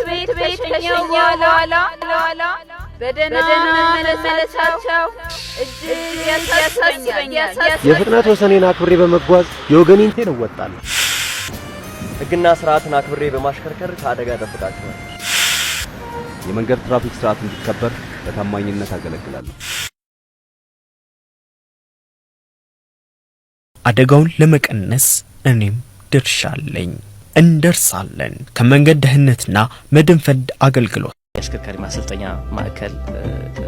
ቤት ከሸኘው በኋላ በደህና መመለሳቸው እጅግ ያሳስበኛል። የፍጥነት ወሰኔን አክብሬ በመጓዝ የወገኔን ጤና እወጣለሁ። ሕግና ስርዓትን አክብሬ በማሽከርከር ከአደጋ እጠብቃቸዋለሁ። የመንገድ ትራፊክ ስርዓት እንዲከበር በታማኝነት አገለግላለሁ። አደጋውን ለመቀነስ እኔም ድርሻ አለኝ። እንደርሳለን። ከመንገድ ደህንነትና መድን ፈንድ አገልግሎት የአሽከርካሪ ማሰልጠኛ ማዕከል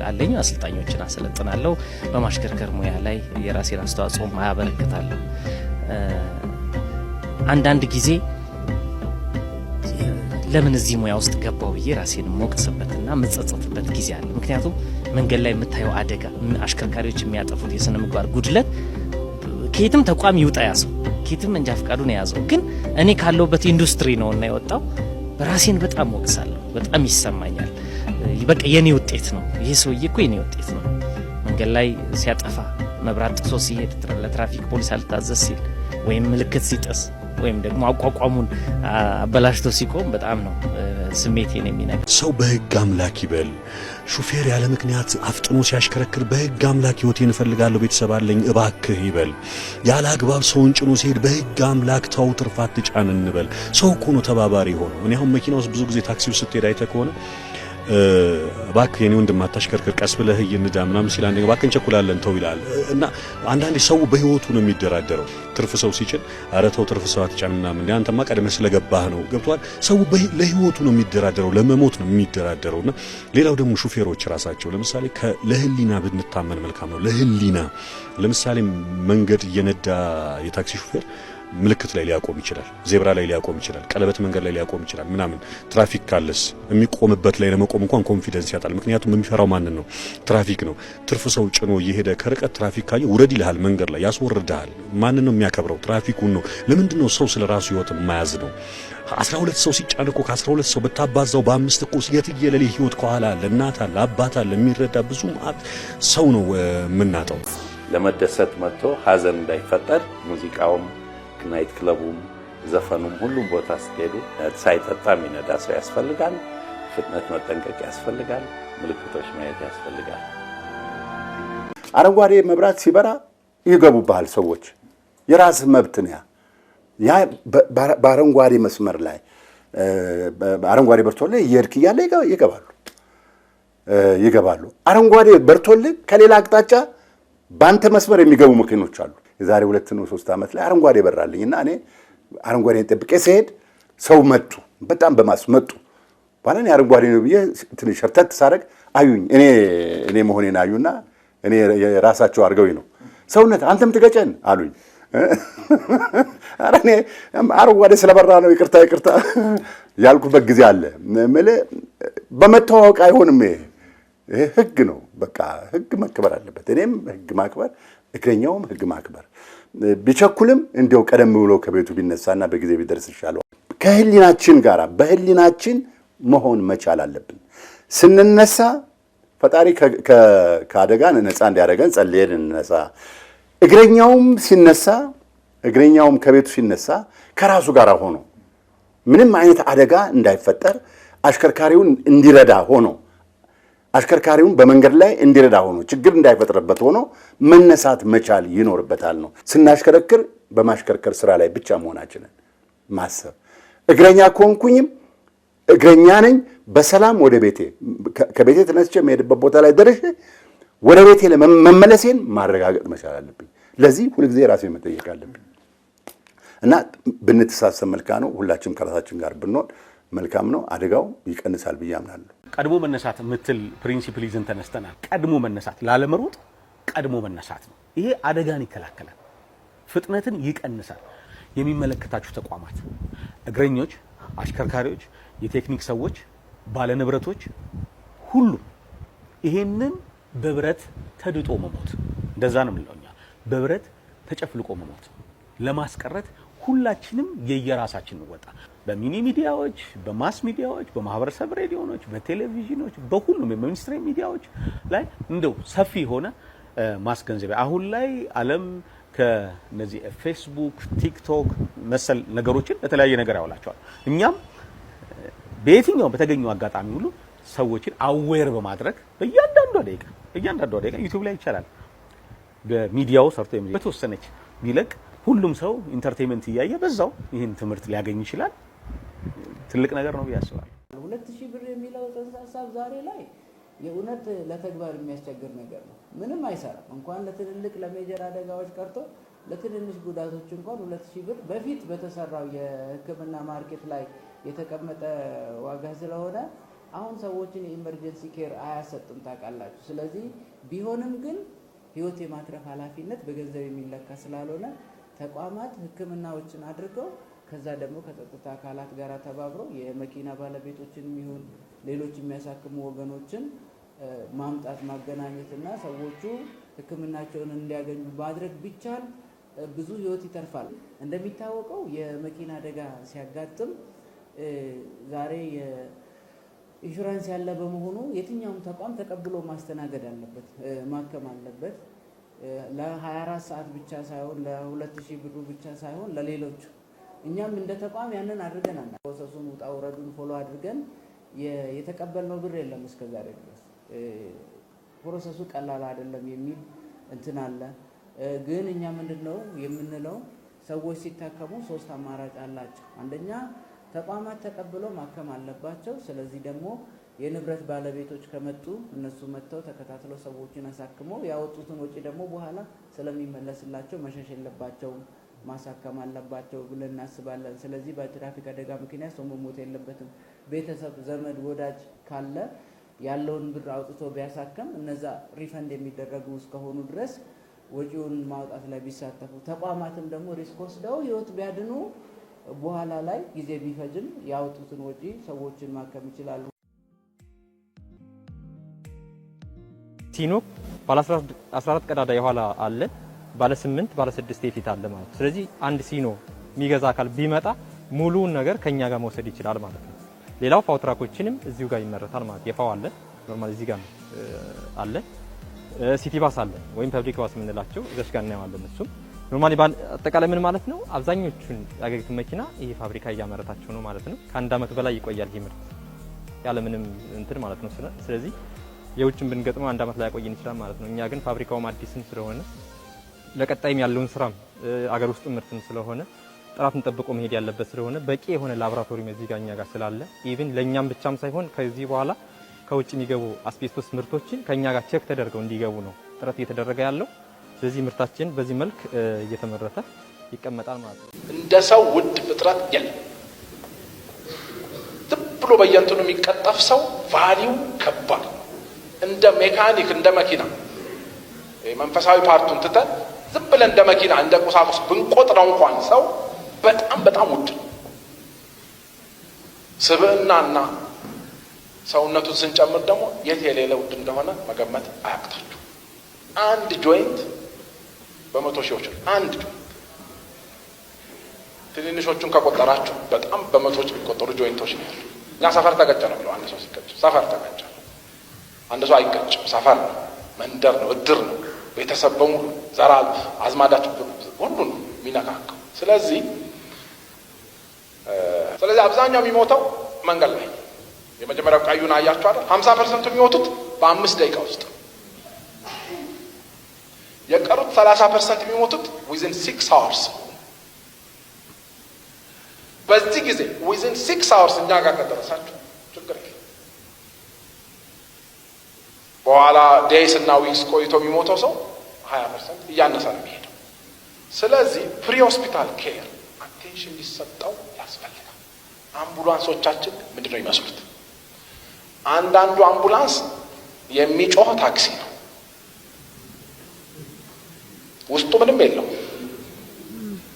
አለኝ። አሰልጣኞችን አሰለጥናለሁ። በማሽከርከር ሙያ ላይ የራሴን አስተዋጽኦ ማበረከታለሁ። አንዳንድ ጊዜ ለምን እዚህ ሙያ ውስጥ ገባው ብዬ ራሴን ሞቅስበትና መጸጸትበት ጊዜ አለ። ምክንያቱም መንገድ ላይ የምታየው አደጋ፣ አሽከርካሪዎች የሚያጠፉት የስነ ምግባር ጉድለት ከየትም ተቋም ይውጣ ያሰው ከየትም መንጃ ፈቃዱን ያዘው፣ ግን እኔ ካለውበት ኢንዱስትሪ ነውና የወጣው ራሴን በጣም ሞቅሳለሁ። በጣም ይሰማኛል። በቃ የኔ ውጤት ነው ይሄ ሰውዬ እኮ የኔ ውጤት ነው። መንገድ ላይ ሲያጠፋ፣ መብራት ጥሶ ሲሄድ፣ ለትራፊክ ፖሊስ አልታዘዝ ሲል ወይም ምልክት ሲጥስ ወይም ደግሞ አቋቋሙን አበላሽቶ ሲቆም በጣም ነው ስሜቴን የሚነካ። ሰው በህግ አምላክ ይበል። ሹፌር ያለ ምክንያት አፍጥኖ ሲያሽከረክር በህግ አምላክ ህይወቴን እፈልጋለሁ ቤተሰብ አለኝ እባክህ ይበል። ያለ አግባብ ሰውን ጭኖ ሲሄድ በህግ አምላክ ተው ትርፋት ጫን እንበል። ሰው እኮ ነው ተባባሪ ሆኖ። እኔ አሁን መኪና ውስጥ ብዙ ጊዜ ታክሲው ስትሄድ አይተህ ከሆነ እባክህ የኔ ወንድም አታሽከርክር ቀስ ብለህ ይንዳ ምናምን ሲል አንደኛ እባክህ እንቸኩላለን ተው ይላል። እና አንዳንዴ ሰው በህይወቱ ነው የሚደራደረው። ትርፍ ሰው ሲጭን ኧረ ተው ትርፍ ሰው አትጫን ምናምን እንዴ አንተማ ቀድመህ ስለገባህ ነው። ገብቷል። ሰው ለህይወቱ ነው የሚደራደረው፣ ለመሞት ነው የሚደራደረውና ሌላው ደግሞ ሹፌሮች ራሳቸው ለምሳሌ ለህሊና ብንታመን መልካም ነው። ለህሊና ለምሳሌ መንገድ እየነዳ የታክሲ ሹፌር ምልክት ላይ ሊያቆም ይችላል፣ ዜብራ ላይ ሊያቆም ይችላል፣ ቀለበት መንገድ ላይ ሊያቆም ይችላል ምናምን። ትራፊክ ካለስ የሚቆምበት ላይ ለመቆም እንኳን ኮንፊደንስ ያጣል። ምክንያቱም የሚፈራው ማንን ነው? ትራፊክ ነው። ትርፍ ሰው ጭኖ እየሄደ ከርቀት ትራፊክ ካየ ውረድ ይልሃል፣ መንገድ ላይ ያስወርድሃል። ማንን ነው የሚያከብረው? ትራፊኩን ነው። ለምንድን ነው ሰው ስለራሱ ህይወት የማያዝ ነው? 12 ሰው ሲጫን እኮ ከ12 ሰው በታባዛው በአምስት እኮ የትየለሌ ህይወት ከኋላ አለ፣ እናት አለ፣ አባት አለ፣ የሚረዳ ብዙ ሰው ነው የምናጣው። ለመደሰት መጥቶ ሀዘን እንዳይፈጠር ሙዚቃውም ናይት ክለቡም ዘፈኑም ሁሉም ቦታ ስትሄዱ ሳይጠጣ የሚነዳ ሰው ያስፈልጋል። ፍጥነት መጠንቀቅ ያስፈልጋል። ምልክቶች ማየት ያስፈልጋል። አረንጓዴ መብራት ሲበራ ይገቡባል ሰዎች። የራስ መብት ነው ያ። በአረንጓዴ መስመር ላይ አረንጓዴ በርቶልህ እየሄድክ እያለ ይገባሉ። አረንጓዴ በርቶልህ ከሌላ አቅጣጫ ባንተ መስመር የሚገቡ መኪኖች አሉ። የዛሬ 2-3 ዓመት ላይ አረንጓዴ በራልኝና እኔ አረንጓዴን ጠብቄ ሲሄድ ሰው መጡ፣ በጣም በማስመጡ ባላን አረንጓዴ ነው ብዬ ትንሽ ሸርተት ሳረግ አዩኝ። እኔ መሆኔን አዩና እኔ የራሳቸው አርገውኝ ነው ሰውነት አንተም ትገጨን አሉኝ። አረኔ አረንጓዴ ስለበራ ነው ይቅርታ ያልኩበት ጊዜ አለ። በመተዋወቅ አይሆንም። ይሄ ህግ ነው። በቃ ህግ መከበር አለበት። እኔም ህግ ማክበር፣ እግረኛውም ህግ ማክበር። ቢቸኩልም እንደው ቀደም ብሎ ከቤቱ ቢነሳና በጊዜ ቢደርስ ይሻላል። ከህሊናችን ጋር በህሊናችን መሆን መቻል አለብን። ስንነሳ ፈጣሪ ከአደጋ ነፃ እንዲያደርገን ጸልየን እንነሳ። እግረኛውም ከቤቱ ሲነሳ ከራሱ ጋር ሆኖ ምንም አይነት አደጋ እንዳይፈጠር አሽከርካሪውን እንዲረዳ ሆኖ አሽከርካሪውን በመንገድ ላይ እንዲረዳ ሆኖ ችግር እንዳይፈጥርበት ሆኖ መነሳት መቻል ይኖርበታል ነው። ስናሽከረክር በማሽከርከር ስራ ላይ ብቻ መሆናችንን ማሰብ። እግረኛ ከሆንኩኝም እግረኛ ነኝ፣ በሰላም ወደ ቤቴ ከቤቴ ተነስቼ የምሄድበት ቦታ ላይ ደርሼ ወደ ቤቴ ለመመለሴን ማረጋገጥ መቻል አለብኝ። ለዚህ ሁልጊዜ ራሴን መጠየቅ አለብኝ እና ብንተሳሰብ መልካም ነው። ሁላችንም ከራሳችን ጋር ብንሆን መልካም ነው። አደጋው ይቀንሳል ብዬ አምናለሁ። ቀድሞ መነሳት ምትል ፕሪንሲፕል ይዘን ተነስተናል። ቀድሞ መነሳት ላለመሮጥ ቀድሞ መነሳት ነው። ይሄ አደጋን ይከላከላል፣ ፍጥነትን ይቀንሳል። የሚመለከታችሁ ተቋማት፣ እግረኞች፣ አሽከርካሪዎች፣ የቴክኒክ ሰዎች፣ ባለንብረቶች ሁሉ ይሄንን በብረት ተድጦ መሞት እንደዛ ነው የምንለው እኛ። በብረት ተጨፍልቆ መሞት ለማስቀረት ሁላችንም የየራሳችን እንወጣ። በሚኒ ሚዲያዎች፣ በማስ ሚዲያዎች፣ በማህበረሰብ ሬዲዮኖች፣ በቴሌቪዥኖች፣ በሁሉም የሚኒስትሪ ሚዲያዎች ላይ እንደው ሰፊ ሆነ ማስገንዘቢያ አሁን ላይ ዓለም ከነዚህ ፌስቡክ፣ ቲክቶክ መሰል ነገሮችን ለተለያየ ነገር ያውላቸዋል። እኛም በየትኛው በተገኘው አጋጣሚ ሁሉ ሰዎችን አዌር በማድረግ በእያንዳንዱ ደቂቃ ዩቲዩብ ላይ ይቻላል በሚዲያው ሰርቶ በተወሰነች ቢለቅ ሁሉም ሰው ኢንተርቴይንመንት እያየ በዛው ይህን ትምህርት ሊያገኝ ይችላል። ትልቅ ነገር ነው ያስባል። 2000 ብር የሚለው ጽንሰ ሐሳብ ዛሬ ላይ የእውነት ለተግባር የሚያስቸግር ነገር ነው። ምንም አይሰራም። እንኳን ለትልልቅ ለሜጀር አደጋዎች ቀርቶ ለትንንሽ ጉዳቶች እንኳን 2000 ብር በፊት በተሰራው የሕክምና ማርኬት ላይ የተቀመጠ ዋጋ ስለሆነ አሁን ሰዎችን የኢመርጀንሲ ኬር አያሰጥም ታውቃላችሁ። ስለዚህ ቢሆንም ግን ህይወት የማትረፍ ኃላፊነት በገንዘብ የሚለካ ስላልሆነ ተቋማት ሕክምናዎችን አድርገው ከዛ ደግሞ ከጸጥታ አካላት ጋር ተባብረው የመኪና ባለቤቶችን ይሁን ሌሎች የሚያሳክሙ ወገኖችን ማምጣት ማገናኘትና ሰዎቹ ሕክምናቸውን እንዲያገኙ ማድረግ ቢቻል ብዙ ህይወት ይተርፋል። እንደሚታወቀው የመኪና አደጋ ሲያጋጥም ዛሬ ኢንሹራንስ ያለ በመሆኑ የትኛውም ተቋም ተቀብሎ ማስተናገድ አለበት፣ ማከም አለበት። ለ24 ሰዓት ብቻ ሳይሆን ለ2000 ብሩ ብቻ ሳይሆን ለሌሎች እኛም እንደ ተቋም ያንን አድርገናል። ፕሮሰሱን ውጣ ውረዱን ፎሎ አድርገን የተቀበልነው ብር የለም እስከዛሬ ድረስ። ፕሮሰሱ ቀላል አይደለም የሚል እንትን አለ። ግን እኛ ምንድነው የምንለው ሰዎች ሲታከሙ 3 አማራጭ አላቸው። አንደኛ ተቋማት ተቀብለው ማከም አለባቸው። ስለዚህ ደግሞ የንብረት ባለቤቶች ከመጡ እነሱ መጥተው ተከታትለው ሰዎችን አሳክመው ያወጡትን ወጪ ደግሞ በኋላ ስለሚመለስላቸው መሸሽ የለባቸውም፣ ማሳከም አለባቸው ብለን እናስባለን። ስለዚህ በትራፊክ አደጋ ምክንያት ሰው መሞት የለበትም። ቤተሰብ፣ ዘመድ፣ ወዳጅ ካለ ያለውን ብር አውጥቶ ቢያሳከም እነዛ ሪፈንድ የሚደረጉ እስከሆኑ ድረስ ወጪውን ማውጣት ላይ ቢሳተፉ፣ ተቋማትም ደግሞ ሪስክ ወስደው ህይወት ቢያድኑ በኋላ ላይ ጊዜ ቢፈጅም ያወጡትን ወጪ ሰዎችን ማከም ይችላሉ። ሲኖ ባለ 14 ቀዳዳ የኋላ አለ፣ ባለ 8 ባለ 6 የፊት አለ ማለት ነው። ስለዚህ አንድ ሲኖ የሚገዛ አካል ቢመጣ ሙሉውን ነገር ከኛ ጋር መውሰድ ይችላል ማለት ነው። ሌላው ፋውትራኮችንም እዚሁ ጋር ይመረታል ማለት የፋው አለ ኖርማል እዚህ ጋር አለ። ሲቲ ባስ አለ ወይም ፐብሊክ ባስ የምንላቸው እዛች ጋር እናያለን። እሱም ኖርማሊ አጠቃላይ ምን ማለት ነው? አብዛኞቹን ያገኙት መኪና ይሄ ፋብሪካ እያመረታቸው ነው ማለት ነው። ከአንድ አመት በላይ ይቆያል ይሄ ምርት ያለ ምንም እንትን ማለት ነው። ስለዚህ የውጭን ብንገጥመው አንድ አመት ላይ ያቆየን ይችላል ማለት ነው። እኛ ግን ፋብሪካውም አዲስም ስለሆነ ለቀጣይም ያለውን ስራም አገር ውስጥ ምርትም ስለሆነ ጥራቱን ጠብቆ መሄድ ያለበት ስለሆነ በቂ የሆነ ላቦራቶሪ እዚህ ጋር እኛ ጋር ስላለ ኢቭን ለኛም ብቻም ሳይሆን ከዚህ በኋላ ከውጭ የሚገቡ አስቤስቶስ ምርቶችን ከኛ ጋር ቼክ ተደርገው እንዲገቡ ነው ጥረት እየተደረገ ያለው። ስለዚህ ምርታችን በዚህ መልክ እየተመረተ ይቀመጣል ማለት ነው። እንደ ሰው ውድ ፍጥረት የለም። ዝም ብሎ በየእንትኑ የሚቀጠፍ ሰው ቫሊዩ ከባድ ነው። እንደ ሜካኒክ እንደ መኪና መንፈሳዊ ፓርቱን ትተን ዝም ብለን እንደ መኪና እንደ ቁሳቁስ ብንቆጥረው እንኳን ሰው በጣም በጣም ውድ ነው። ስብዕናና ሰውነቱን ስንጨምር ደግሞ የት የሌለ ውድ እንደሆነ መገመት አያቅታችሁ። አንድ ጆይንት በመቶ ሺዎች ነው። አንድ ጆይንት ትንንሾቹን ከቆጠራችሁ በጣም በመቶዎች የሚቆጠሩ ጆይንቶች ነው ያሉ። እኛ ሰፈር ተገጨ ነው ብለው አንድ ሰው ሲገጭ ሰፈር ተገጨ። አንድ ሰው አይገጭም። ሰፈር ነው፣ መንደር ነው፣ እድር ነው፣ ቤተሰብ በሙሉ ዘራ አዝማዳችሁ ሁሉ ነው የሚነካከው። ስለዚህ አብዛኛው የሚሞተው መንገድ ላይ የመጀመሪያው ቀዩን አያችሁ አይደል? 50% የሚሞቱት በ5 ደቂቃ ውስጥ፣ የቀሩት 30% የሚሞቱት within 6 hours። በዚህ ጊዜ within 6 hours እኛ ጋር ከደረሳችሁ ችግር የለም። በኋላ ዴይስ እና ዊክስ ቆይቶ የሚሞተው ሰው 20% እያነሰ ነው የሚሄደው። ስለዚህ ፕሪ ሆስፒታል ኬር አቴንሽን ሊሰጠው ያስፈልጋል። አምቡላንሶቻችን ምንድነው ይመስሉት? አንዳንዱ አምቡላንስ የሚጮህ ታክሲ ነው። ውስጡ ምንም የለው፣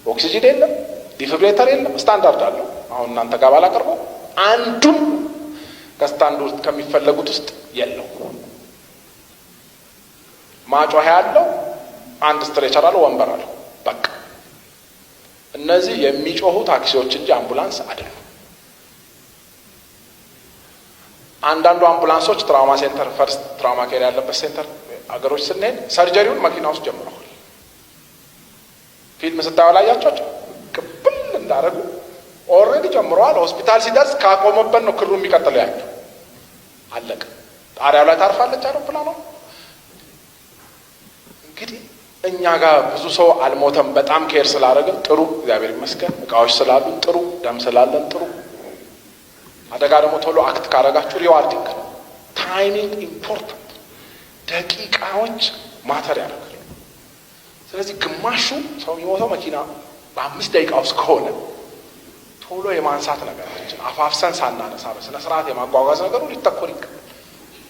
ኦክሲጅን የለም፣ ዲፊብሬተር የለም። ስታንዳርድ አለው። አሁን እናንተ ጋር ባላቀርበው አንዱም ከስታንዳርድ ከሚፈለጉት ውስጥ የለው። ማጮህ ያለው አንድ ስትሬቸር አለው፣ ወንበር አለው። በቃ እነዚህ የሚጮሁ ታክሲዎች እንጂ አምቡላንስ አይደሉም። አንዳንዱ አምቡላንሶች ትራውማ ሴንተር ፈርስት ትራውማ ኬር ያለበት ሴንተር አገሮች ስንሄድ ሰርጀሪውን መኪና ውስጥ ጀምረዋል። ፊልም ስታዩ ላያቸው ቅብል እንዳደረጉ ኦልሬዲ ጀምሯል። ሆስፒታል ሲደርስ ካቆመበት ነው ክሩ የሚቀጥለው ያለው አለቀ። ጣሪያው ላይ ታርፋለች አውሮፕላኗ። እንግዲህ እኛ ጋር ብዙ ሰው አልሞተም። በጣም ኬር ስላደረግን ጥሩ፣ እግዚአብሔር ይመስገን። እቃዎች ስላሉ ጥሩ፣ ደም ስላለን ጥሩ። አደጋ ደግሞ ቶሎ አክት ካረጋችሁ ሪዋርዲንግ ነው። ታይሚንግ ኢምፖርታንት፣ ደቂቃዎች ማተር ያደርጋሉ። ስለዚህ ግማሹ ሰው የሚሞተው መኪና በ5 ደቂቃ ውስጥ ከሆነ ቶሎ የማንሳት ነገራችን አፋፍሰን ሳናነሳ በስነ ስርዓት የማጓጓዝ ነገሩ ሊተኮር ይገባል።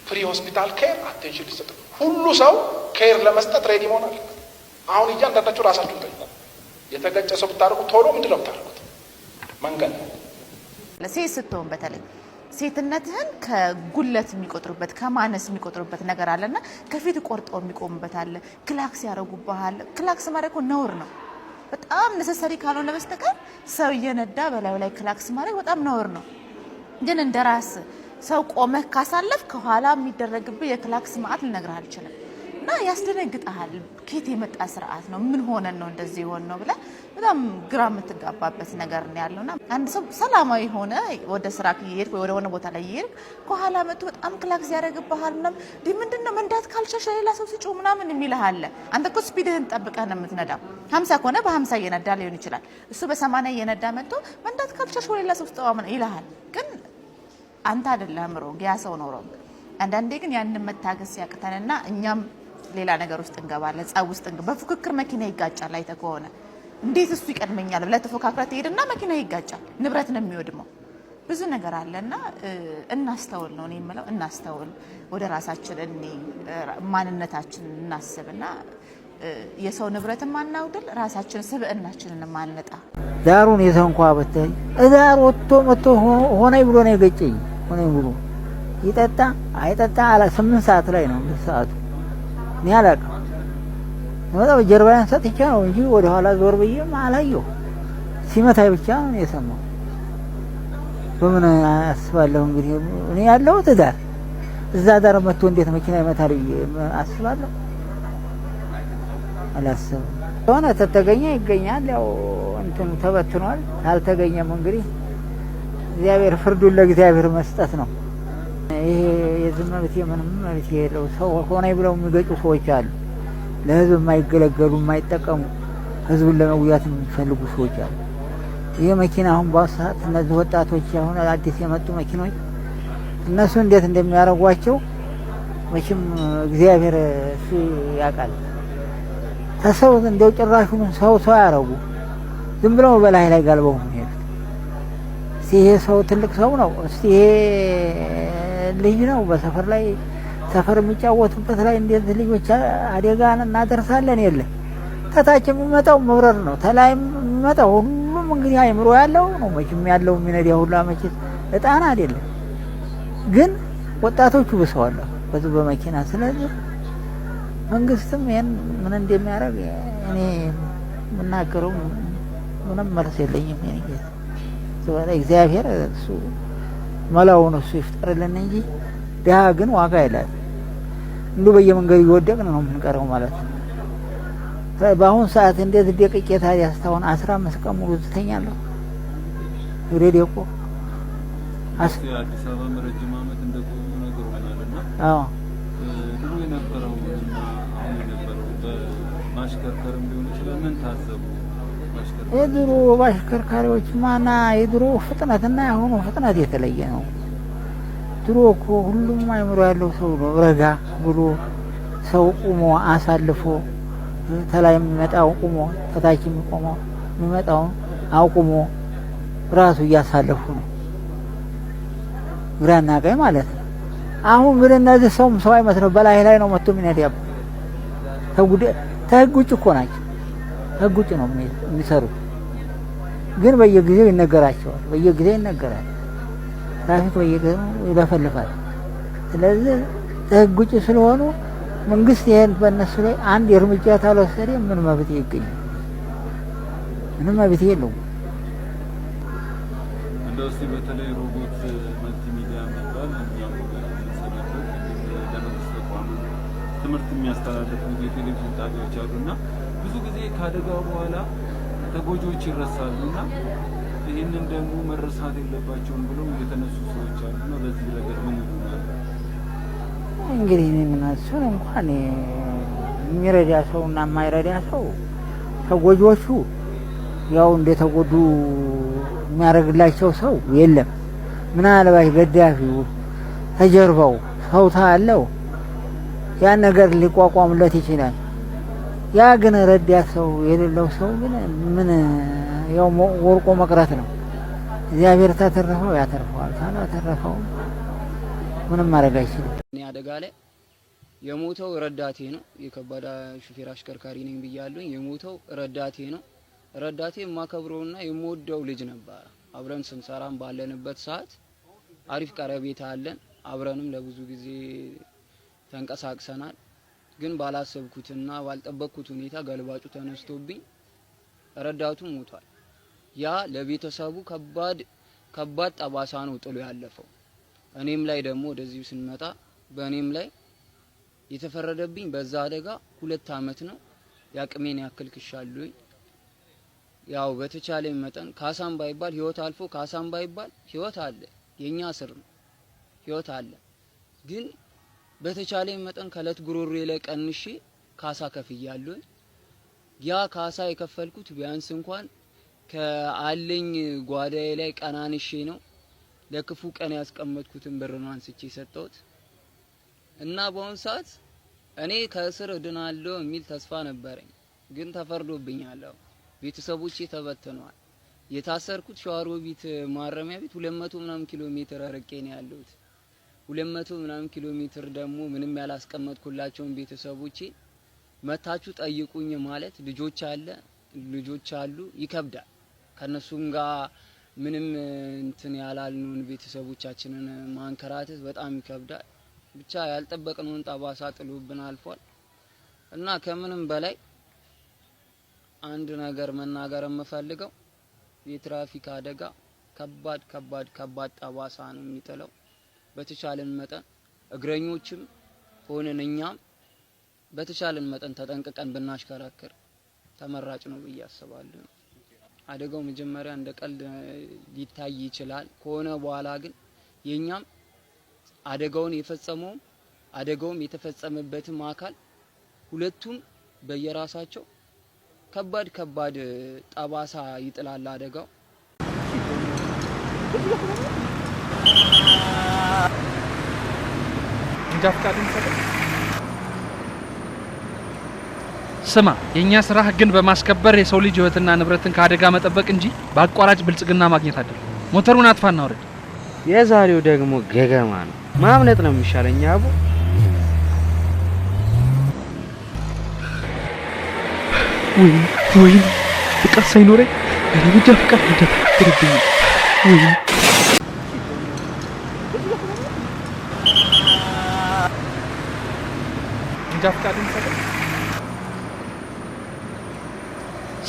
ፕሪ ሆስፒታል ኬር አቴንሽን ሊሰጥ፣ ሁሉ ሰው ኬር ለመስጠት ሬዲ መሆን አለበት። አሁን እያንዳንዳችሁ ራሳችሁን ጠይቁ። የተገጨ ሰው ብታደርጉ ቶሎ ምንድን ነው የምታደርጉት? መንገድ ለሴት ስትሆን በተለይ ሴትነትህን ከጉለት የሚቆጥሩበት ከማነስ የሚቆጥሩበት ነገር አለና ከፊት ቆርጦ የሚቆምበት አለ። ክላክስ ያረጉብሃል። ክላክስ ማድረግ ነውር ነው። በጣም ነሰሰሪ ካልሆነ በስተቀር ሰው እየነዳ በላዩ ላይ ክላክስ ማድረግ በጣም ነውር ነው። ግን እንደራስ ሰው ቆመህ ካሳለፍ ከኋላ የሚደረግብህ የክላክስ ማዕት ልነግርህ አልችልም። እና ያስደነግጣል። ከየት የመጣ ስርዓት ነው? ምን ሆነን ነው እንደዚህ ሆነ ነው ብለህ በጣም ግራ የምትጋባበት ነገር ነው ያለውና አንድ ሰው ሰላማዊ ሆነ ወደ ስራ ይሄድ ወይ ወደ ሆነ ቦታ ላይ ይሄድ ከኋላ መጥቶ በጣም ክላክስ ያደርግብሃል። ምንድነው መንዳት ካልቻልሽ ሌላ ሰው ሲጮህ ምናምን የሚልህ አለ። አንተ እኮ ስፒድህን ጠብቀህ ነው የምትነዳው። 50 ከሆነ በ50 እየነዳ ሊሆን ይችላል። እሱ በ80 እየነዳ መጥቶ መንዳት ካልቻልሽ ሌላ ሰው ስጠዋ ምን ይልሃል። ግን አንተ አይደለም ሮንግ፣ ያ ሰው ነው ሮንግ። አንዳንዴ ግን ያንን መታገስ ያቅተንና እኛም ሌላ ነገር ውስጥ እንገባለን። ጻው ውስጥ በፉክክር መኪና ይጋጫል። አይተ ከሆነ እንዴት እሱ ይቀድመኛል ብለህ ተፎካክረህ ትሄድና መኪና ይጋጫል። ንብረት ነው የሚወድመው። ብዙ ነገር አለና እናስተውል ነው እኔ የምለው። እናስተውል፣ ወደ ራሳችን ማንነታችን እናስብና የሰው ንብረትን ማናውድል፣ ራሳችን ስብዕናችንን ማንነጣ። ዳሩን የተንኳ በተይ እዳር ወጥቶ መጥቶ ሆነኝ ብሎ ነው የገጨኝ። ሆነኝ ብሎ ይጠጣ አይጠጣ አላ 8 ሰዓት ላይ ነው ሰዓቱ። እኔ አላውቅም። ወጣው ጀርባዬን ሰጥቼ ነው እንጂ ወደ ኋላ ዞር ብዬም አላየሁ። ሲመታኝ ብቻ ነው የሰማው። በምን አስባለሁ እንግዲህ እኔ ያለሁት ዳር እዛ ዳር መጥቶ እንዴት መኪና ይመታል አስባለሁ። አላስብም። ሆነ ተተገኘ ይገኛል። ያው እንትኑ ተበትኗል። ካልተገኘም እንግዲህ እግዚአብሔር ፍርዱን ለእግዚአብሔር መስጠት ነው። ይሄ የዝም መብት ምንም መብት የለው። ሰው ሆነኝ ብለው የሚገጩ ሰዎች አሉ። ለህዝብ የማይገለገሉ የማይጠቀሙ ህዝቡን ለመጉዳት የሚፈልጉ ሰዎች አሉ። ይሄ መኪና አሁን በሰዓት እነዚህ ወጣቶች አሁን አዲስ የመጡ መኪኖች እነሱ እንዴት እንደሚያረጓቸው መቼም እግዚአብሔር እሱ ያውቃል። ተሰው እንደው ጭራሹን ሰው ያረጉ ዝም ብለው በላይ ላይ ጋልበው ነው የሚሄዱት። ይሄ ሰው ትልቅ ሰው ነው። ይሄ ልጅ ነው። በሰፈር ላይ ሰፈር የሚጫወቱበት ላይ እንዴት ልጆች አደጋን እናደርሳለን? የለ ከታች የሚመጣው መብረር ነው። ተላይ የሚመጣው ሁሉም እንግዲህ አይምሮ ያለው ነው። መቼም ያለው የሚነዳ ሁሉ መቼም እጣን አይደለም። ግን ወጣቶቹ ብሰዋል በዚህ በመኪና። ስለዚህ መንግስትም ይሄን ምን እንደሚያደርግ እኔ የምናገረው ምንም መልስ የለኝም። እኔ ስለዚህ እግዚአብሔር እሱ መላውን እሱ ይፍጠርልን እንጂ ዳ ግን ዋጋ የለም። እንዱ በየመንገዱ እየወደቅን ነው የምንቀረው ማለት ነው። በአሁን ሰዓት እንዴት ደቂቄ ታዲያ እስካሁን 15 ቀን ሙሉ ትተኛለሁ። ረዲዮቆ አዲስ አበባ ረጅም ዓመት እንደቆዩ ነገር ሆናልና አዎ ድሮ የነበረውና አሁን የነበረው በማሽከርከርም ሊሆን ይችላል። ምን ታዘቡ? የድሮ ባሽከርካሪዎች ማና የድሮ ፍጥነትና ያሁኑ ፍጥነት የተለየ ነው። ድሮ እኮ ሁሉም አይምሮ ያለው ሰው ነው። ረጋ ብሎ ሰው ቁሞ አሳልፎ ተላይ የሚመጣው ቁሞ ተታች የሚቆመው የሚመጣው አቁሞ ራሱ እያሳለፉ ነው። ግራና ቀኝ ማለት ነው። አሁን ግን እነዚህ ሰው አይመስለው በላይ ላይ ነው መጥቶ የሚነዳው። ከህግ ውጭ እኮ ናቸው። ህግ ውጭ ነው የሚሰሩት። ግን በየጊዜው ይነገራቸዋል። በየጊዜው ይነገራል። ትራፊክ በየጊዜው ይለፈልፋል። ስለዚህ ህግ ውጭ ስለሆኑ መንግስት ይሄን በእነሱ ላይ አንድ እርምጃ ካልወሰደ ምን መብት ይገኛል? ምንም መብት የለውም። እንደው በተለይ ሮቦት መልቲሚዲያ የሚባል እኛም ሰማቸው ለመንግስት ተቋም ትምህርት የሚያስተላልፉ የቴሌቪዥን ጣቢያዎች አሉና ብዙ ጊዜ ካደጋው በኋላ ተጎጂዎች ይረሳሉና ይህንን ደግሞ መረሳት የለባቸውም ብለው የተነሱ ሰዎች አሉና በዚህ ረገድ ምን ይሉናል? እንግዲህ እሱን እንኳን የሚረዳ ሰውና የማይረዳ ሰው ተጎጆቹ ያው እንደተጎዱ የሚያደርግላቸው ሰው የለም። ምናልባት ገዳፊው ተጀርባው ሰው ታለው ያን ነገር ሊቋቋምለት ይችላል። ያ ግን ረዳት ሰው የሌለው ሰው ግን ምን ያው ወርቆ መቅረት ነው። እግዚአብሔር ታተረፈው ያተርፈዋል፣ ካላተረፈው ምንም ማድረግ አይችልም። እኔ አደጋ ላይ የሞተው ረዳቴ ነው። የከባድ ሹፌር አሽከርካሪ ነኝ ብያለሁ። የሞተው ረዳቴ ነው። ረዳቴ የማከብረውና የምወደው ልጅ ነበር። አብረን ስንሰራም ባለንበት ሰዓት አሪፍ ቀረቤታ አለን። አብረንም ለብዙ ጊዜ ተንቀሳቅሰናል። ግን ባላሰብኩትና ባልጠበቅኩት ሁኔታ ገልባጩ ተነስቶብኝ ረዳቱ ሞቷል። ያ ለቤተሰቡ ከባድ ጠባሳ ነው ጥሎ ያለፈው። እኔም ላይ ደግሞ ወደዚህ ስንመጣ በእኔም ላይ የተፈረደብኝ በዛ አደጋ 2 አመት ነው። ያቅሜን ያክል ክሻለሁኝ። ያው በተቻለኝ መጠን ካሳም ባይባል ህይወት አልፎ ካሳም ባይባል ህይወት አለ። የኛ ስር ነው ህይወት አለ። ግን በተቻለኝ መጠን ከለት ጉሮሬ ላይ ቀንሼ ካሳ ከፍያለሁኝ። ያ ካሳ የከፈልኩት ቢያንስ እንኳን ከአለኝ ጓዳዬ ላይ ቀናንሼ ነው። ለክፉ ቀን ያስቀመጥኩትን ብር ነው አንስቼ ሰጠሁት እና በአሁን ሰዓት እኔ ከእስር እድናለሁ የሚል ተስፋ ነበረኝ። ግን ተፈርዶብኛል። ቤተሰቦቼ ተበትነዋል። የታሰርኩት ሸዋሮቢት ማረሚያ ቤት 200 ምናምን ኪሎ ሜትር ርቄ ነው ያለሁት። 200 ምናምን ኪሎ ሜትር ደግሞ ምንም ያላስቀመጥኩላቸውን ቤተሰቦቼ መታችሁ ጠይቁኝ ማለት ልጆች አሉ ይከብዳል። ከነሱም ጋር ምንም እንትን ያላልነውን ቤተሰቦቻችንን ማንከራተት በጣም ይከብዳል። ብቻ ያልጠበቅነውን ጠባሳ ጥሎብን አልፏል እና ከምንም በላይ አንድ ነገር መናገር የምፈልገው የትራፊክ አደጋ ከባድ ጠባሳ ነው የሚጥለው። በተቻለን መጠን እግረኞችም ሆነን እኛም በተቻለን መጠን ተጠንቅቀን ብናሽከራክር ተመራጭ ነው ብዬ አስባለሁ። አደጋው መጀመሪያ እንደ ቀልድ ሊታይ ይችላል። ከሆነ በኋላ ግን የኛም አደጋውም የተፈጸመበትም አካል ሁለቱም በየራሳቸው ከባድ ጠባሳ ይጥላል አደጋው። ስማ፣ የኛ ስራ ህግን በማስከበር የሰው ልጅ ህይወትና ንብረትን ከአደጋ መጠበቅ እንጂ በአቋራጭ ብልጽግና ማግኘት አይደለም። ሞተሩን አጥፋና ወረድ። የዛሬው ደግሞ ገገማ ነው። ማምለጥ ነው የሚሻለኝ አቡ። ወይ ፍቃድ ሳይኖረኝ እርምጃ ፍቃድ እንደተከተለብኝ ወይ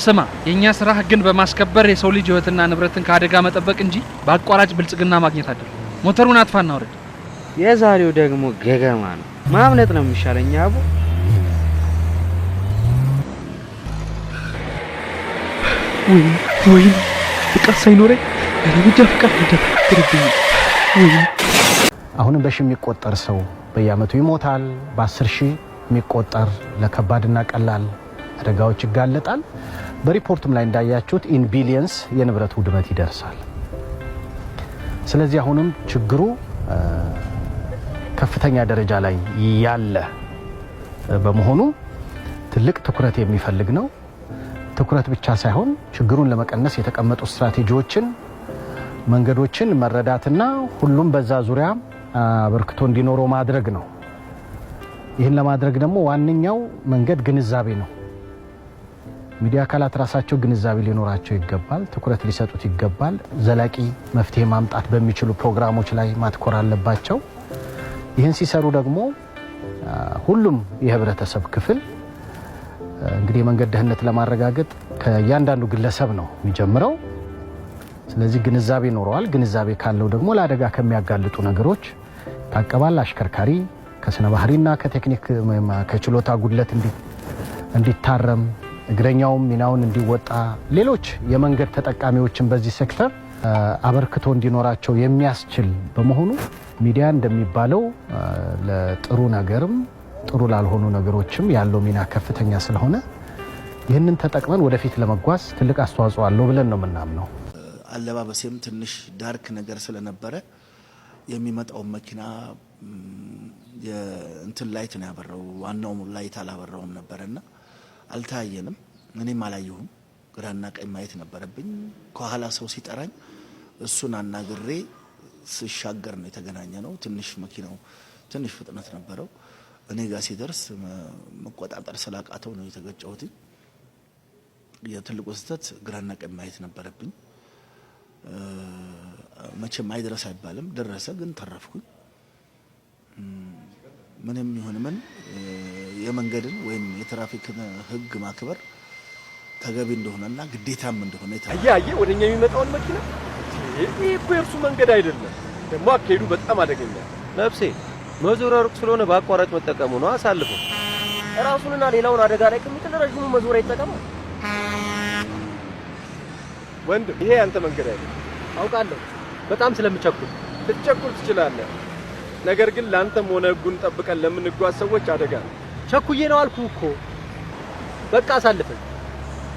ስማ፣ የኛ ስራ ህግን በማስከበር የሰው ልጅ ህይወትና ንብረትን ከአደጋ መጠበቅ እንጂ በአቋራጭ ብልጽግና ማግኘት አይደለም። ሞተሩን አጥፋና ወረድ። የዛሬው ደግሞ ገገማ ነው። ማምለጥ ነው የሚሻለኝ አቡ። ወይ ፍቃድ ሳይኖረኝ እርምጃ ፍቃድ እንደተከተለብኝ ወይ አሁንም በሺ የሚቆጠር ሰው በየአመቱ ይሞታል። በ10 ሺህ የሚቆጠር ለከባድና ቀላል አደጋዎች ይጋለጣል። በሪፖርቱም ላይ እንዳያችሁት ኢን ቢሊየንስ የንብረት ውድመት ይደርሳል። ስለዚህ አሁንም ችግሩ ከፍተኛ ደረጃ ላይ ያለ በመሆኑ ትልቅ ትኩረት የሚፈልግ ነው። ትኩረት ብቻ ሳይሆን ችግሩን ለመቀነስ የተቀመጡ ስትራቴጂዎችን፣ መንገዶችን መረዳትና ሁሉም በዛ ዙሪያ አበርክቶ እንዲኖረው ማድረግ ነው። ይህን ለማድረግ ደግሞ ዋነኛው መንገድ ግንዛቤ ነው። ሚዲያ አካላት ራሳቸው ግንዛቤ ሊኖራቸው ይገባል፣ ትኩረት ሊሰጡት ይገባል። ዘላቂ መፍትሄ ማምጣት በሚችሉ ፕሮግራሞች ላይ ማትኮር አለባቸው። ይህን ሲሰሩ ደግሞ ሁሉም የህብረተሰብ ክፍል እንግዲህ የመንገድ ደህንነት ለማረጋገጥ ከእያንዳንዱ ግለሰብ ነው የሚጀምረው። ስለዚህ ግንዛቤ ኖረዋል። ግንዛቤ ካለው ደግሞ ለአደጋ ከሚያጋልጡ ነገሮች ታቀባል። አሽከርካሪ ከስነ ባህሪና ከቴክኒክ ከችሎታ ጉድለት እንዲታረም እግረኛውም ሚናውን እንዲወጣ ሌሎች የመንገድ ተጠቃሚዎችን በዚህ ሴክተር አበርክቶ እንዲኖራቸው የሚያስችል በመሆኑ ሚዲያ እንደሚባለው ለጥሩ ነገርም ጥሩ ላልሆኑ ነገሮችም ያለው ሚና ከፍተኛ ስለሆነ ይህንን ተጠቅመን ወደፊት ለመጓዝ ትልቅ አስተዋጽኦ አለው ብለን ነው የምናምነው። አለባበሴም ትንሽ ዳርክ ነገር ስለነበረ የሚመጣው መኪና የእንትን ላይት ነው ያበራው፣ ዋናው ላይት አላበራውም ነበርና አልታየንም። እኔም አላየሁም። ግራና ቀኝ ማየት ነበረብኝ። ከኋላ ሰው ሲጠራኝ እሱን አናግሬ ሲሻገር ነው የተገናኘ ነው። ትንሽ መኪናው ትንሽ ፍጥነት ነበረው። እኔ ጋር ሲደርስ መቆጣጠር ስላቃተው ነው የተገጨሁት። የትልቁ ስህተት ግራና ቀኝ ማየት ነበረብኝ። መቼም አይድረስ አይባልም፣ ደረሰ፣ ግን ተረፍኩኝ። ምንም ይሁን ምን የመንገድን ወይም የትራፊክ ሕግ ማክበር ተገቢ እንደሆነና ግዴታም እንደሆነ አያየ ወደኛ የሚመጣውን መኪና ይሄ እኮ የእርሱ መንገድ አይደለም፣ ደግሞ አካሄዱ በጣም አደገኛ። ነፍሴ መዞሪያ ሩቅ ስለሆነ በአቋራጭ መጠቀሙ ነው። አሳልፎ ራሱንና ሌላውን አደጋ ላይ ከሚጥል ረጅሙ መዞሪያ ይጠቀማል። ወንድም ይሄ አንተ መንገድ አይደለም። አውቃለሁ በጣም ስለምቸኩል። ልትቸኩል ትችላለህ፣ ነገር ግን ላንተም ሆነ ህጉን ጠብቀን ለምንጓዝ ሰዎች አደጋ ነው። ቸኩዬ ነው አልኩህ እኮ። በቃ አሳልፈን።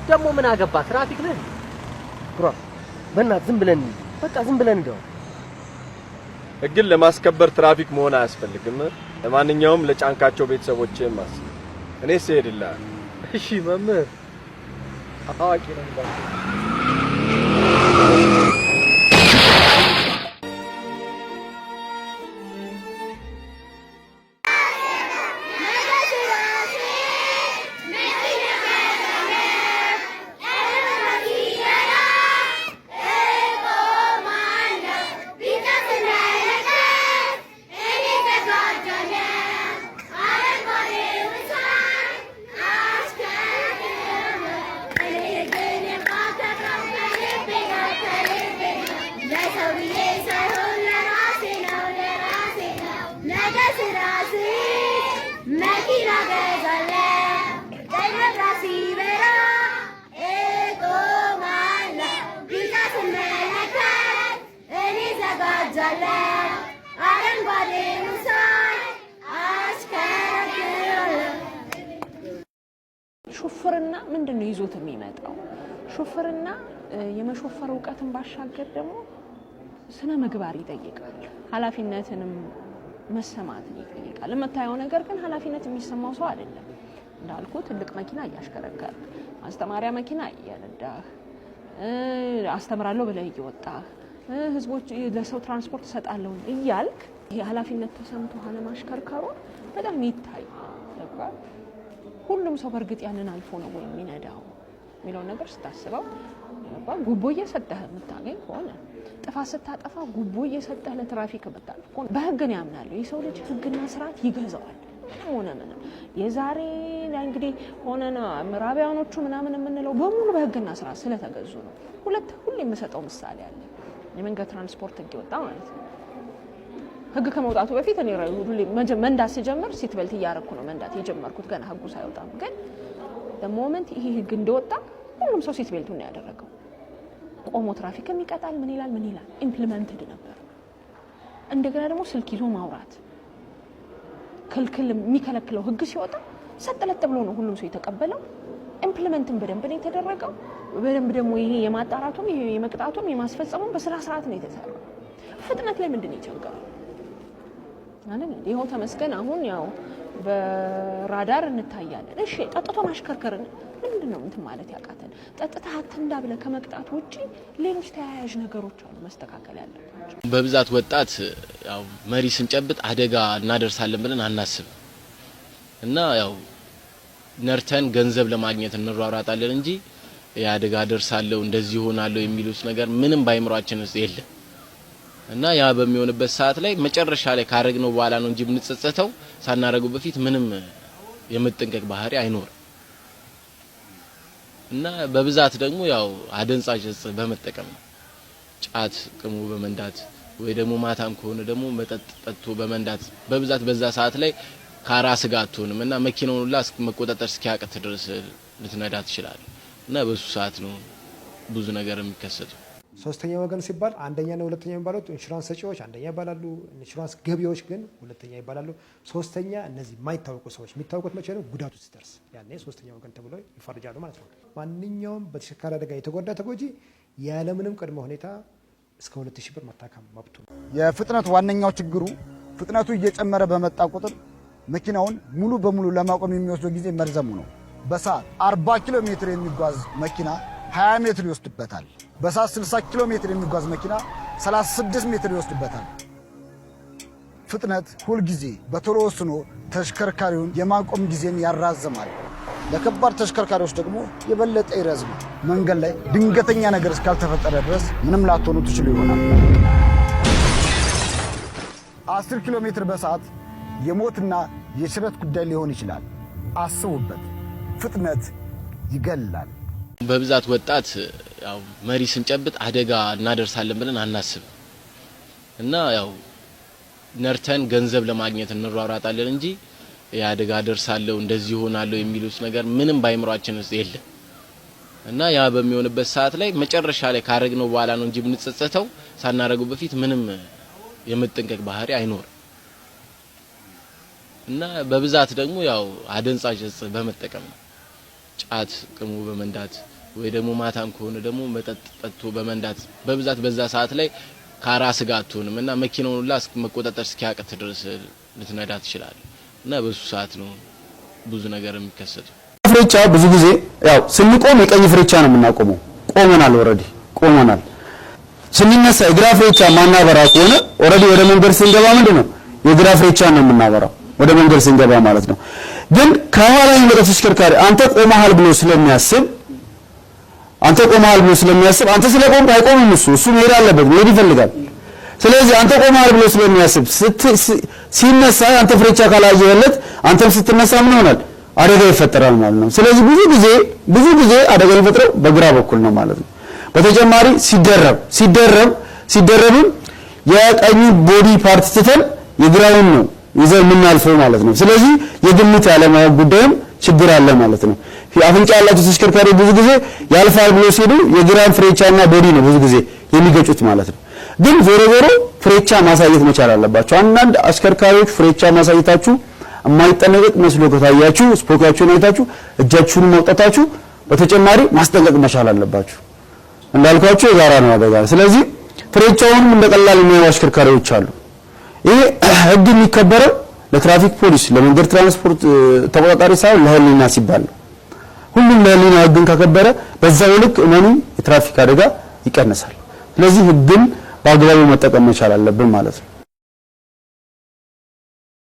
ደግሞ ምን አገባ? ትራፊክ ነህ። ግራ በእናትህ ዝም ብለን በቃ ዝም ብለን እንደው ህግን ለማስከበር ትራፊክ መሆን አያስፈልግም። ለማንኛውም ለጫንካቸው ቤተሰቦችህም አስብ። እኔስ እሄድልሃለሁ። እሺ መምህር፣ አዋቂ ነኝ ባክ። ሹፍርና ምንድነው ይዞት የሚመጣው? ሹፍርና የመሾፈር ዕውቀትን ባሻገር ደግሞ ስነ ምግባር ይጠይቃል። ኃላፊነትንም መሰማትን ይጠይቃል። የምታየው ነገር ግን ኃላፊነት የሚሰማው ሰው አይደለም። እንዳልኩ ትልቅ መኪና እያሽከረከርክ ማስተማሪያ መኪና እየነዳህ አስተምራለሁ ብለህ እየወጣህ ህዝቦች ለሰው ትራንስፖርት ሰጣለሁ እያልክ ይሄ ኃላፊነት ተሰምቶ ሆነ ማሽከርከሩ በጣም ይታይ ነበር። ሁሉም ሰው በርግጥ ያንን አልፎ ነው ወይ የሚነዳው የሚለው ነገር ስታስበው ጉቦ እየሰጠህ የምታገኝ ከሆነ ጥፋት ስታጠፋ ጉቦ እየሰጠህ ለትራፊክ የምታልፍ ከሆነ በህግ ነው ያምናለሁ። የሰው ልጅ ህግና ስርዓት ይገዛዋል። ሆነ ምንም የዛሬ ላይ እንግዲህ ሆነና ምዕራባውያኖቹ ምናምን የምንለው በሙሉ በህግና ስርዓት ስለተገዙ ነው። ሁሌ የምሰጠው ምሳሌ አለ። የመንገድ ትራንስፖርት ህግ ይወጣ ማለት ነው። ህግ ከመውጣቱ በፊት እኔ ሁሌ መንዳት ሲጀምር ሲት ቤልት እያደረኩ ነው መንዳት የጀመርኩት ገና ህጉ ሳይወጣም። ግን ሞመንት ይሄ ህግ እንደወጣ ሁሉም ሰው ሲት ቤልቱን ነው ያደረገው። ቆሞ ትራፊክም ይቀጣል፣ ምን ይላል ኢምፕሊመንትድ ነበር። እንደገና ደግሞ ስልክ ይዞ ማውራት ክልክል የሚከለክለው ህግ ሲወጣ ሰጥለጥ ብሎ ነው ሁሉም ሰው የተቀበለው። ኢምፕሊመንትን በደንብ ነው የተደረገው። በደንብ ደግሞ ይሄ የማጣራቱም ይሄ የመቅጣቱም የማስፈጸሙም በስራ ስርዓት ነው የተሰራው። ፍጥነት ላይ ምንድነው የቸገረው? ይኸው ተመስገን አሁን ያው በራዳር እንታያለን። እሺ ጠጥቶ ማሽከርከርን ምንድነው እንትን ማለት ያቃተን? ጠጥተህ አትንዳ ብለህ ከመቅጣት ውጪ ሌሎች ተያያዥ ነገሮች አሉ መስተካከል ያለባቸው። በብዛት ወጣት ያው መሪ ስንጨብጥ አደጋ እናደርሳለን ብለን አናስብ እና ያው ነርተን ገንዘብ ለማግኘት እንሯሯጣለን እንጂ ያደጋ ደርሳለሁ እንደዚህ ሆናለሁ የሚሉት ነገር ምንም ባይምሯችን ውስጥ የለም። እና ያ በሚሆንበት ሰዓት ላይ መጨረሻ ላይ ካረግነው በኋላ ነው እንጂ የምንጸጸተው ሳናረጉ በፊት ምንም የመጠንቀቅ ባህሪ አይኖርም። እና በብዛት ደግሞ ያው አደንዛዥ እጽ በመጠቀም ነው። ጫት ቅሙ በመንዳት ወይ ደግሞ ማታም ከሆነ ደግሞ መጠጥ ጠጥቶ በመንዳት በብዛት በዛ ሰዓት ላይ ካራስ ጋር አትሆንም እና መኪናውን ሁላ መቆጣጠር እስኪያቅት ድረስ ልትነዳ ትችላለህ እና በሱ ሰዓት ነው ብዙ ነገር የሚከሰተው። ሶስተኛ ወገን ሲባል አንደኛና ሁለተኛ የሚባሉት ኢንሹራንስ ሰጪዎች አንደኛ ይባላሉ። ኢንሹራንስ ገቢዎች ግን ሁለተኛ ይባላሉ። ሶስተኛ እነዚህ የማይታወቁ ሰዎች የሚታወቁት መቼ ነው? ጉዳቱ ሲደርስ ያኔ ሶስተኛ ወገን ተብሎ ይፈርጃሉ ማለት ነው። ማንኛውም በተሽከርካሪ አደጋ የተጎዳ ተጎጂ ያለምንም ቅድመ ሁኔታ እስከ 2000 ብር መታከም መብቱ ነው። የፍጥነት ዋነኛው ችግሩ ፍጥነቱ እየጨመረ በመጣ ቁጥር መኪናውን ሙሉ በሙሉ ለማቆም የሚወስደው ጊዜ መርዘሙ ነው። በሰዓት 40 ኪሎ ሜትር የሚጓዝ መኪና 20 ሜትር ይወስድበታል። በሰዓት 60 ኪሎ ሜትር የሚጓዝ መኪና 36 ሜትር ይወስድበታል። ፍጥነት ሁልጊዜ በቶሎ ወስኖ ተሽከርካሪውን የማቆም ጊዜን ያራዝማል። ለከባድ ተሽከርካሪዎች ደግሞ የበለጠ ይረዝማል። መንገድ ላይ ድንገተኛ ነገር እስካልተፈጠረ ድረስ ምንም ላትሆኑ ትችሉ ይሆናል። 10 ኪሎ ሜትር በሰዓት የሞትና የሽረት ጉዳይ ሊሆን ይችላል። አስቡበት። ፍጥነት ይገላል። በብዛት ወጣት ያው መሪ ስንጨብጥ አደጋ እናደርሳለን ብለን አናስብ እና ያው ነርተን ገንዘብ ለማግኘት እንሯሯጣለን እንጂ ያደጋ ደርሳለሁ እንደዚህ ሆናለሁ የሚሉት ነገር ምንም ባይምሯችን ውስጥ የለም እና ያ በሚሆንበት ሰዓት ላይ መጨረሻ ላይ ካረግነው በኋላ ነው እንጂ የምንጸጸተው ሳናረገው በፊት ምንም የመጠንቀቅ ባህሪ አይኖር እና በብዛት ደግሞ ያው አደንዛዥ እጽ በመጠቀም ጫት ቅሙ በመንዳት ወይ ደግሞ ማታም ከሆነ ደግሞ መጠጥ ጠጥቶ በመንዳት በብዛት በዛ ሰዓት ላይ ካራስ ጋር አትሆንም እና መኪናውን ሁላ መቆጣጠር እስኪያቅት ድረስ ልትነዳ ትችላለህ እና በሱ ሰዓት ነው ብዙ ነገር የሚከሰተው። ፍሬቻ ብዙ ጊዜ ያው ስንቆም የቀኝ ፍሬቻ ነው የምናቆመው። ቆመናል፣ ኦሬዲ ቆመናል። ስንነሳ የግራ ፍሬቻ ማናበራ ከሆነ ኦሬዲ ወደ መንገድ ስንገባ ምንድነው የግራ ፍሬቻ ነው የምናበራው ወደ መንገድ ስንገባ ማለት ነው። ግን ከኋላ የሚመጣው ተሽከርካሪ አንተ ቆመሃል ብሎ ስለሚያስብ አንተ ስለቆምክ አይቆምም። እሱ መሄድ አለበት፣ መሄድ ይፈልጋል። ስለዚህ አንተ ቆመሃል ብሎ ስለሚያስብ ሲነሳ አንተ ፍሬቻ ካላየህለት አንተም ስትነሳ ምን ይሆናል? አደጋ ይፈጠራል ማለት ነው። ስለዚህ ብዙ ጊዜ አደጋ የሚፈጥረው በግራ በኩል ነው ማለት ነው። በተጨማሪ ሲደረብም የቀኙ ቦዲ ፓርት ትተን የግራውን ነው ይዘው የምናልፈው ማለት ነው። ስለዚህ የግምት ያለማወቅ ጉዳይም ችግር አለ ማለት ነው። አፍንጫ ያላቸው ተሽከርካሪ ብዙ ጊዜ ያልፋል ብሎ ሲሉ የግራን ፍሬቻና ቦዲ ነው ብዙ ጊዜ የሚገጩት ማለት ነው። ግን ዞሮ ፍሬቻ ማሳየት መቻል አለባቸው። አንዳንድ አሽከርካሪዎች ፍሬቻ ማሳየታችሁ የማይጠነቀቅ መስሎ ከታያችሁ ስፖካችሁን አይታችሁ እጃችሁን ማውጣታችሁ በተጨማሪ ማስጠንቀቅ መቻል አለባችሁ። እንዳልኳችሁ የጋራ ነው አደጋ። ስለዚህ ፍሬቻውንም እንደቀላል የሚያዩ አሽከርካሪዎች አሉ። ይሄ ህግ የሚከበረው ለትራፊክ ፖሊስ ለመንገድ ትራንስፖርት ተቆጣጣሪ ሳይሆን ለህሊና ሲባል ነው። ሁሉም ለህሊና ህግን ካከበረ በዛው ልክ እመኑ የትራፊክ አደጋ ይቀንሳል። ስለዚህ ህግን በአግባቡ መጠቀም መቻል አለብን ማለት ነው።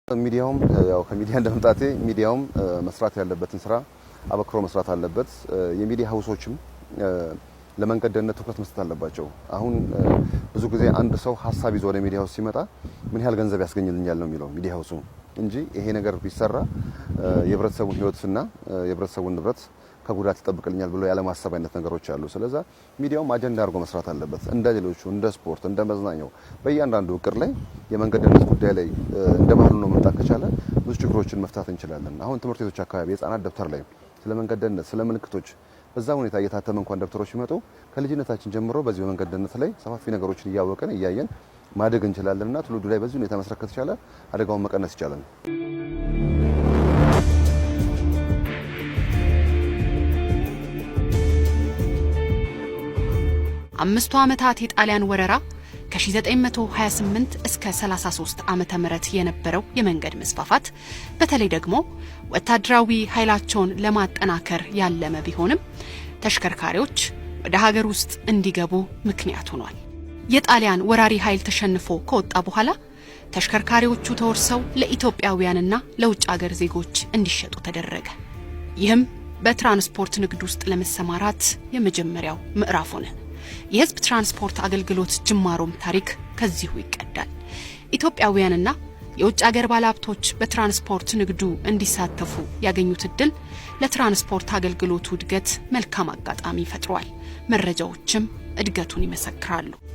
ሚዲያውም ያው ከሚዲያ እንደመምጣቴ ሚዲያውም መስራት ያለበትን ስራ አበክሮ መስራት አለበት። የሚዲያ ሀውሶችም ለመንገድ ደህንነት ትኩረት መስጠት አለባቸው። አሁን ብዙ ጊዜ አንድ ሰው ሐሳብ ይዞ ወደ ሚዲያ ሀውስ ሲመጣ ምን ያህል ገንዘብ ያስገኝልኛል ነው የሚለው ሚዲያ ሀውሱ እንጂ ይሄ ነገር ቢሰራ የህብረተሰቡን ህይወትና የህብረተሰቡን ንብረት ከጉዳት ይጠብቅልኛል ብሎ ያለ ማሰብ አይነት ነገሮች አሉ። ስለዚህ ሚዲያውም አጀንዳ አድርጎ መስራት አለበት። እንደ ሌሎቹ እንደ ስፖርት እንደ መዝናኛው በእያንዳንዱ እቅር ላይ የመንገድ ደህንነት ጉዳይ ላይ እንደ ባህሉ ነው መምጣት ከቻለ ብዙ ችግሮችን መፍታት እንችላለን። አሁን ትምህርት ቤቶች አካባቢ የህፃናት ደብተር ላይ ስለ መንገድ ደህንነት ስለ ምልክቶች በዛ ሁኔታ እየታተመ እንኳን ደብተሮች ሲመጡ ከልጅነታችን ጀምሮ በዚህ መንገድ ደህንነት ላይ ሰፋፊ ነገሮችን እያወቀን እያየን ማደግ እንችላለንና ትውልዱ ላይ በዚህ ሁኔታ መስራት ከተቻለ አደጋውን መቀነስ ይቻላል። 5 ዓመታት የጣሊያን ወረራ ከ1928 እስከ 33 ዓመተ ምህረት የነበረው የመንገድ መስፋፋት በተለይ ደግሞ ወታደራዊ ኃይላቸውን ለማጠናከር ያለመ ቢሆንም ተሽከርካሪዎች ወደ ሀገር ውስጥ እንዲገቡ ምክንያት ሆኗል። የጣሊያን ወራሪ ኃይል ተሸንፎ ከወጣ በኋላ ተሽከርካሪዎቹ ተወርሰው ለኢትዮጵያውያንና ለውጭ ሀገር ዜጎች እንዲሸጡ ተደረገ። ይህም በትራንስፖርት ንግድ ውስጥ ለመሰማራት የመጀመሪያው ምዕራፍ ሆነ። የህዝብ ትራንስፖርት አገልግሎት ጅማሮም ታሪክ ከዚሁ ይቀዳል። ኢትዮጵያውያንና የውጭ ሀገር ባለሀብቶች በትራንስፖርት ንግዱ እንዲሳተፉ ያገኙት እድል ለትራንስፖርት አገልግሎቱ እድገት መልካም አጋጣሚ ፈጥሯል። መረጃዎችም እድገቱን ይመሰክራሉ።